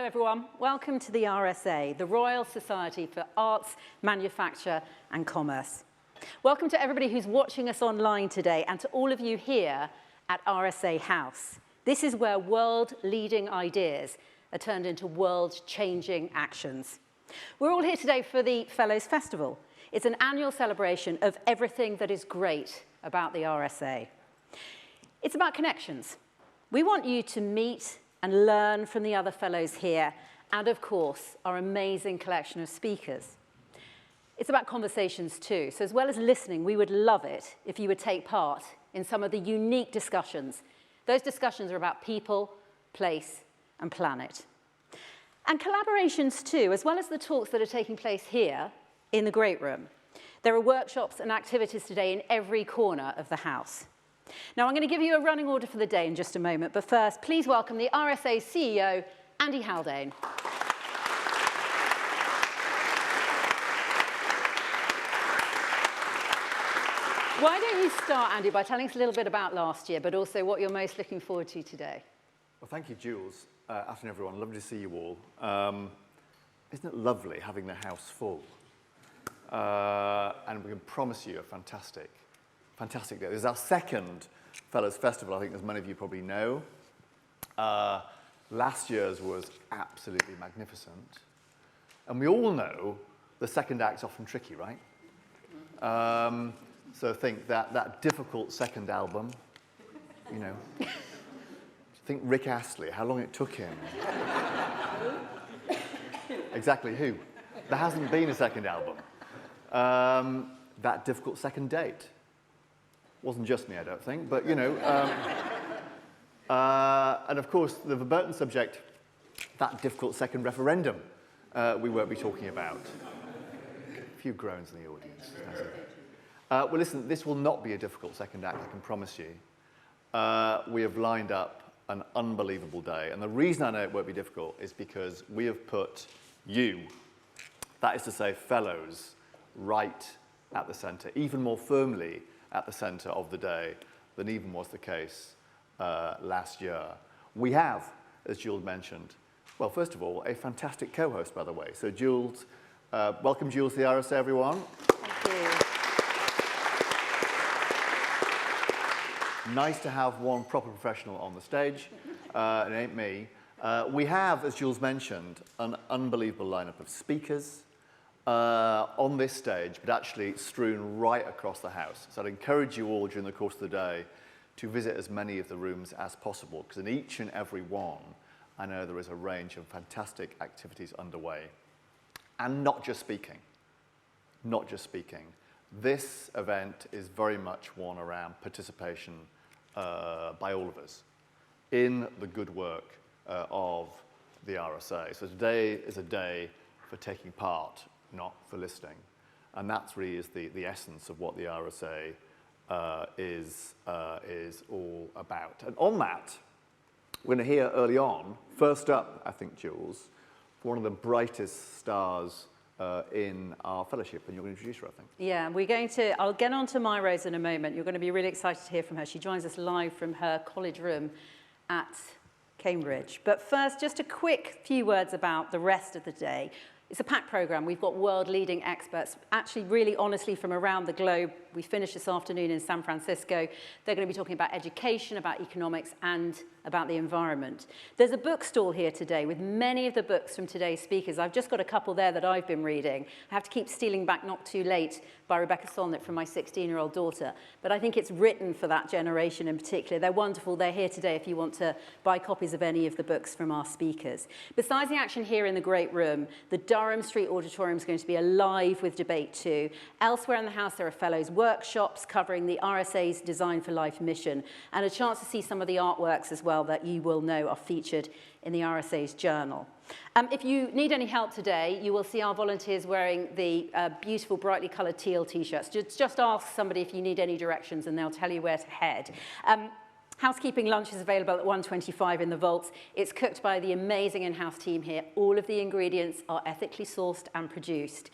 Hello everyone, welcome to the RSA, the Royal Society for Arts, Manufacture and Commerce. Welcome to everybody who's watching us online today and to all of you here at RSA House. This is where world-leading ideas are turned into world-changing actions. We're all here today for the Fellows Festival. It's an annual celebration of everything that is great about the RSA. It's about connections. We want you to meet and learn from the other fellows here, and of course, our amazing collection of speakers. It's about conversations too, so as well as listening, we would love it if you would take part in some of the unique discussions. Those discussions are about people, place, and planet. And collaborations too, as well as the talks that are taking place here in the Great Room. There are workshops and activities today in every corner of the house. Now, I'm going to give you a running order for the day in just a moment, but first, please welcome the RSA CEO, Andy Haldane. Why don't you start, Andy, by telling us a little bit about last year, but also what you're most looking forward to today? Well, thank you, Jules. Afternoon, everyone. Lovely to see you all. Isn't it lovely having the house full? And we can promise you a fantastic day. This is our second Fellows Festival, I think, as many of you probably know. Last year's was absolutely magnificent. And we all know the second act's often tricky, right? So think that difficult second album, you know. Think Rick Astley, how long it took him. Exactly who? There hasn't been a second album. That difficult second date. Wasn't just me, I don't think, but you know. And of course, the verboten subject, that difficult second referendum we won't be talking about. A few groans in the audience. Well, listen, this will not be a difficult second act, I can promise you. We have lined up an unbelievable day. And the reason I know it won't be difficult is because we have put you, that is to say fellows, right at the centre, even more firmly at the centre of the day than even was the case last year. We have, as Jules mentioned, well, first of all, a fantastic co-host, by the way. So Jules, welcome Jules to the RSA, everyone. Thank you. Nice to have one proper professional on the stage. It ain't me. We have, as Jules mentioned, an unbelievable lineup of speakers on this stage, but actually strewn right across the house. So I'd encourage you all during the course of the day to visit as many of the rooms as possible, because in each and every one, I know there is a range of fantastic activities underway. And not just speaking. Not just speaking. This event is very much one around participation by all of us in the good work of the RSA. So today is a day for taking part, not for listening. And that really is the essence of what the RSA is all about. And on that, we're going to hear early on, first up, I think, Jules, one of the brightest stars in our fellowship, and you're going to introduce her, I think. Yeah, I'll get on to Mya-Rose in a moment. You're going to be really excited to hear from her. She joins us live from her college room at Cambridge. But first, just a quick few words about the rest of the day. It's a packed programme. We've got world-leading experts, actually really honestly from around the globe. We finished this afternoon in San Francisco. They're going to be talking about education, about economics, and about the environment. There's a bookstall here today with many of the books from today's speakers. I've just got a couple there that I've been reading. I have to keep stealing back Not Too Late by Rebecca Solnit from my 16-year-old daughter. But I think it's written for that generation in particular. They're wonderful. They're here today if you want to buy copies of any of the books from our speakers. Besides the action here in the Great Room, the Durham Street Auditorium is going to be alive with debate too. Elsewhere in the house, there are fellows workshops covering the RSA's Design for Life mission, and a chance to see some of the artworks as well that you will know are featured in the RSA's journal. If you need any help today, you will see our volunteers wearing the beautiful brightly coloured teal t-shirts. Just ask somebody if you need any directions and they'll tell you where to head. Housekeeping lunch is available at 1:25 in the vaults. It's cooked by the amazing in-house team here. All of the ingredients are ethically sourced and produced.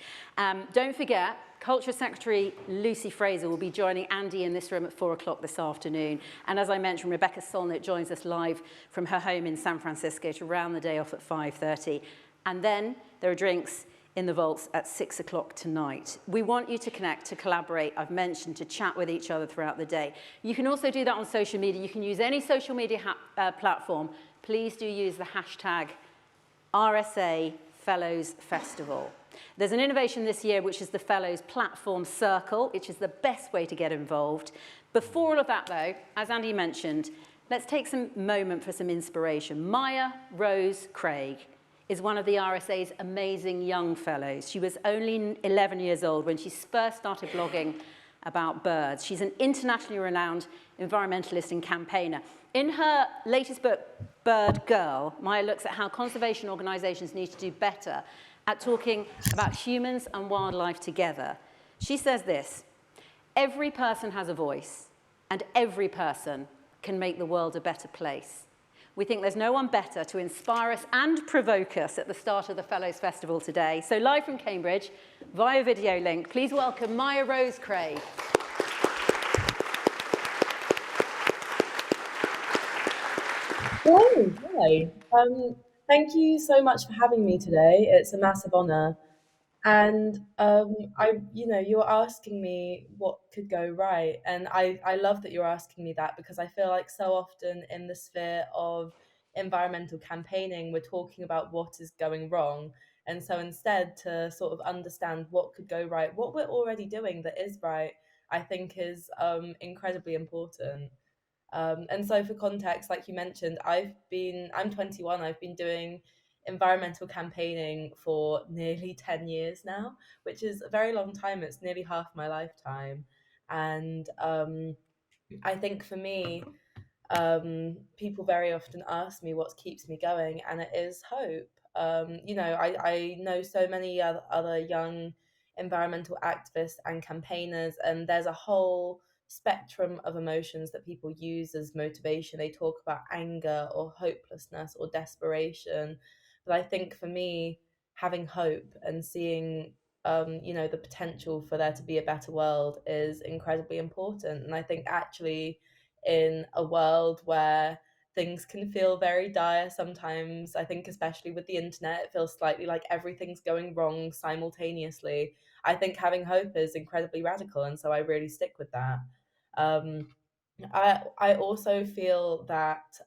Don't forget, Culture Secretary Lucy Fraser will be joining Andy in this room at 4 o'clock this afternoon. And as I mentioned, Rebecca Solnit joins us live from her home in San Francisco to round the day off at 5:30. And then there are drinks in the vaults at 6 o'clock tonight. We want you to connect, to collaborate, I've mentioned, to chat with each other throughout the day. You can also do that on social media. You can use any social media platform. Please do use the hashtag RSA Fellows Festival. There's an innovation this year, which is the Fellows Platform Circle, which is the best way to get involved. Before all of that, though, as Andy mentioned, let's take some moment for some inspiration. Mya-Rose Craig is one of the RSA's amazing young fellows. She was only 11 years old when she first started blogging about birds. She's an internationally renowned environmentalist and campaigner. In her latest book, Birdgirl, Mya looks at how conservation organizations need to do better at talking about humans and wildlife together. She says this: every person has a voice, and every person can make the world a better place. We think there's no one better to inspire us and provoke us at the start of the Fellows Festival today. So live from Cambridge, via video link, please welcome Mya-Rose Craig. Hello, hi. Thank you so much for having me today. It's a massive honor. And you're asking me what could go right. And I love that you're asking me that, because I feel like so often in the sphere of environmental campaigning, we're talking about what is going wrong. And so instead, to sort of understand what could go right, what we're already doing that is right, I think is incredibly important. And so for context, like you mentioned, I'm 21, I've been doing environmental campaigning for nearly 10 years now, which is a very long time. It's nearly half my lifetime. And I think for me, people very often ask me what keeps me going, and it is hope. I know so many other young environmental activists and campaigners, and there's a whole spectrum of emotions that people use as motivation. They talk about anger or hopelessness or desperation. But I think for me, having hope and seeing the potential for there to be a better world is incredibly important. And I think actually in a world where things can feel very dire sometimes, I think especially with the internet, it feels slightly like everything's going wrong simultaneously. I think having hope is incredibly radical, and so I really stick with that. Um, I also feel that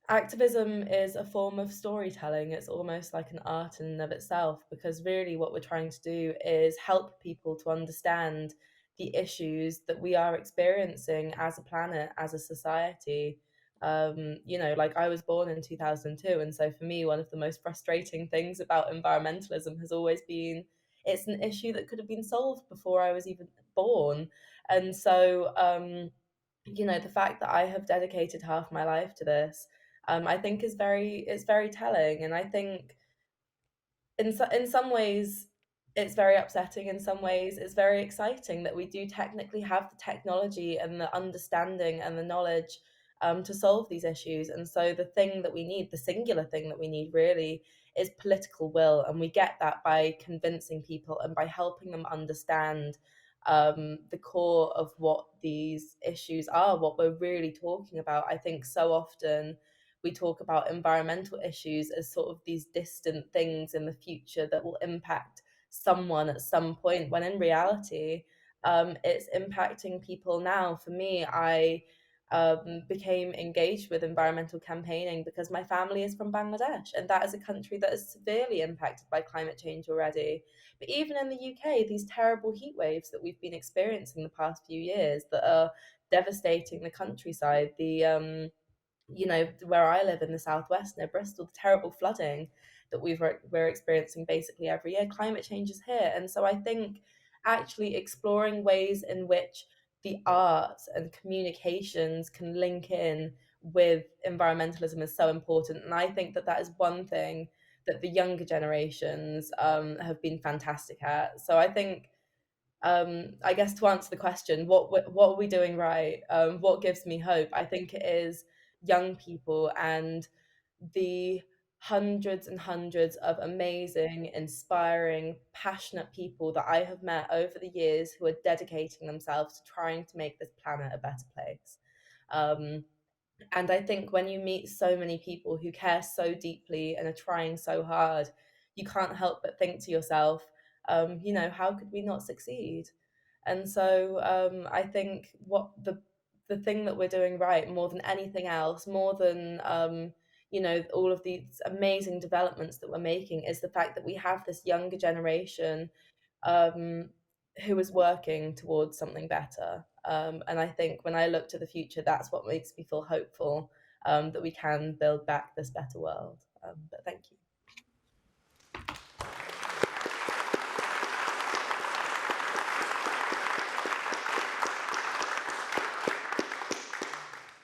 activism is a form of storytelling. It's almost like an art in and of itself, because really what we're trying to do is help people to understand the issues that we are experiencing as a planet, as a society. Like I was born in 2002, and so for me, one of the most frustrating things about environmentalism has always been it's an issue that could have been solved before I was even born. And so the fact that I have dedicated half my life to this, I think it's very telling. And I think in some ways it's very upsetting. In some ways it's very exciting that we do technically have the technology and the understanding and the knowledge to solve these issues. And so the thing that we need, the singular thing that we need really, is political will. And we get that by convincing people and by helping them understand the core of what these issues are, what we're really talking about. I think so often we talk about environmental issues as sort of these distant things in the future that will impact someone at some point, when in reality, it's impacting people now. For me, I became engaged with environmental campaigning because my family is from Bangladesh, and that is a country that is severely impacted by climate change already. But even in the UK, these terrible heat waves that we've been experiencing the past few years that are devastating the countryside, where I live in the southwest near Bristol, the terrible flooding that we're experiencing basically every year. Climate change is here. And so I think actually exploring ways in which the arts and communications can link in with environmentalism is so important. And I think that is one thing that the younger generations have been fantastic at. So I think I guess to answer the question, what are we doing right? What gives me hope? I think it is young people and the hundreds and hundreds of amazing, inspiring, passionate people that I have met over the years who are dedicating themselves to trying to make this planet a better place. And I think when you meet so many people who care so deeply and are trying so hard, you can't help but think to yourself, how could we not succeed? And so I think what the thing that we're doing right more than anything else, more than all of these amazing developments that we're making, is the fact that we have this younger generation um, who is working towards something better. And I think when I look to the future, that's what makes me feel hopeful, that we can build back this better world. But thank you.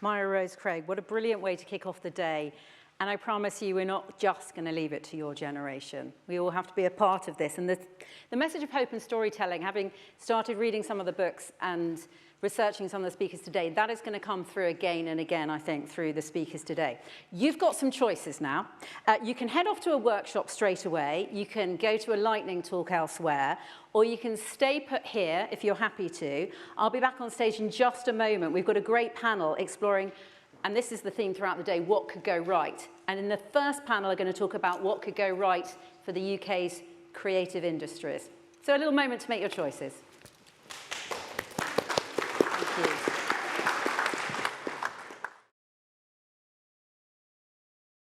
Mya-Rose Craig, what a brilliant way to kick off the day. And I promise you, we're not just going to leave it to your generation. We all have to be a part of this. And the message of hope and storytelling, having started reading some of the books and researching some of the speakers today, that is going to come through again and again, I think, through the speakers today. You've got some choices now. You can head off to a workshop straight away. You can go to a lightning talk elsewhere, or you can stay put here if you're happy to. I'll be back on stage in just a moment. We've got a great panel exploring, and this is the theme throughout the day, what could go right. And in the first panel, I'm going to talk about what could go right for the UK's creative industries. So a little moment to make your choices.